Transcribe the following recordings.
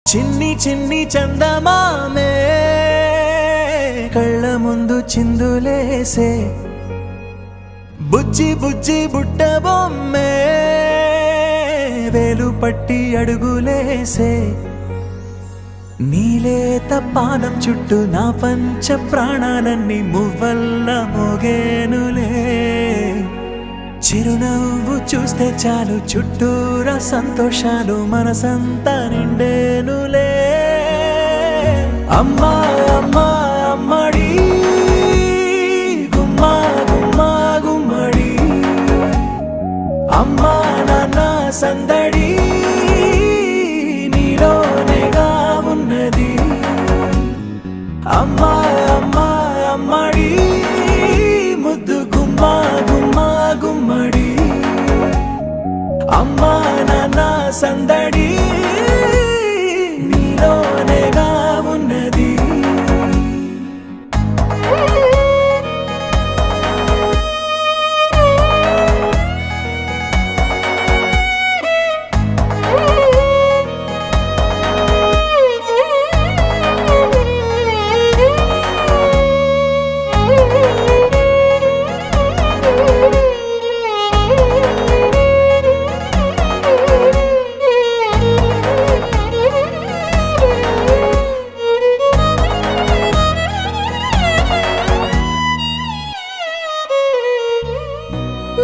చిన్ని చిన్ని చందమామే కళ్ళ ముందు చిందులేసే బుజ్జి బుజ్జి బుట్ట బొమ్మే వేలు పట్టి అడుగులేసే నీలేత పానం చుట్టూ నా పంచ ప్రాణాలన్నీ మువ్వల్ల మోగేనులే చిరునవ్వు చూస్తే చాలు చుట్టూరా సంతోషాలు మనసంతా నిండేనులే అమ్మా అమ్మా అమ్మడి గుమ్మా గుమ్మా గుమ్మడి అమ్మా నాన్న సందడి నీలోనేగా ఉన్నది అమ్మా అమ్మా అమ్మడి ముద్దు గుమ్మా గుమ్మా గుమ్మడి అమ్మా నాన్న సందడి నీలోనేగా ఉన్నది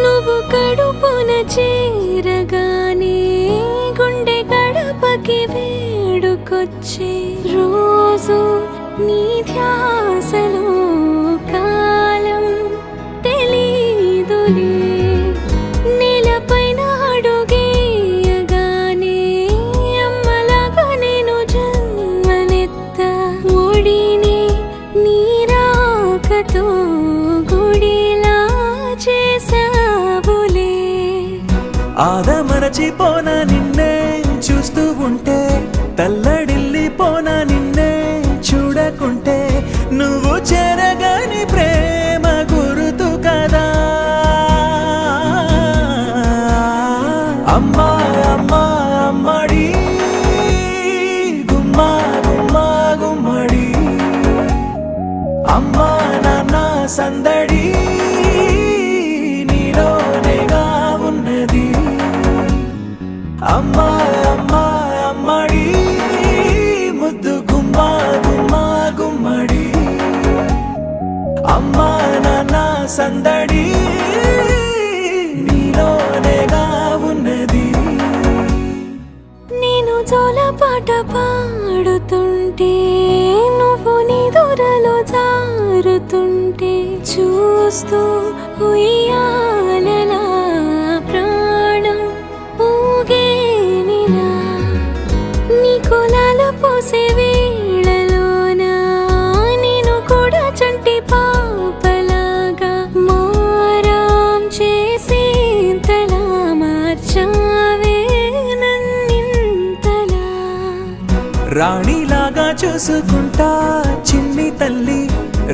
నువ్వు కడుపున చేరగానే గుండె గడపకి వేడుకొచ్చే రోజు నీ ధ్యాసలో కాలం తెలీదులే నేలపైన అడుగేయగానే అమ్మలాగా నేను జన్మనెత్త ఒడిని నీ రాకతో గుడిలా చేసావులే ఆదమరచిపోన నిన్నే చూస్తూ ఉంటే తల్లడిల్లిపోన నిన్నే చూడకుంటే నువ్వు చెరగని ప్రేమ గురుతు కదా అమ్మా అమ్మా అమ్మడి గుమ్మా గుమ్మా గుమ్మడి అమ్మా నాన్న సందడి నీలోనేగా ఉన్నది అమ్మా అమ్మా అమ్మడి ముద్దు గుమ్మా గుమ్మా గుమ్మడి అమ్మా నాన్న సందడి నీలోనేగా ఉన్నది నేను జోలపాట పాడుతుంటే నువ్వు నీ దూరలో జారుతుంటే చూస్తూ ఉయ్యాలలా ప్రాణం ఊగేనిలా నీ కులాల పోసే వేళలోన నేను కూడా చంటి పాపలాగా మారాం చేసేంతలా మార్చావే నన్నింతలా రాణిలాగా చూసుకుంటా చిన్ని తల్లి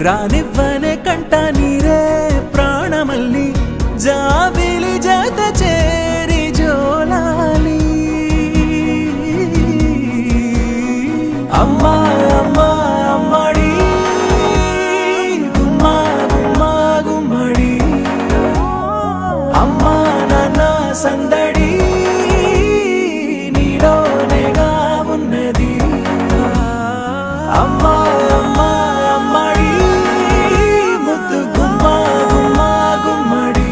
రానివ్వనే కంట నీరే ప్రాణమల్లి జాబిలి జత చేరి జోలాలి అమ్మా అమ్మా అమ్మడి గుమ్మా గుమ్మా గుమ్మడి అమ్మా నాన్న సందడి నీలోనేగా ఉన్నది అమ్మా అమ్మా అమ్మడి ముద్దు గుమ్మా గుమ్మా గుమ్మడి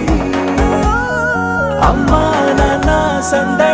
అమ్మా నాన్న సందడి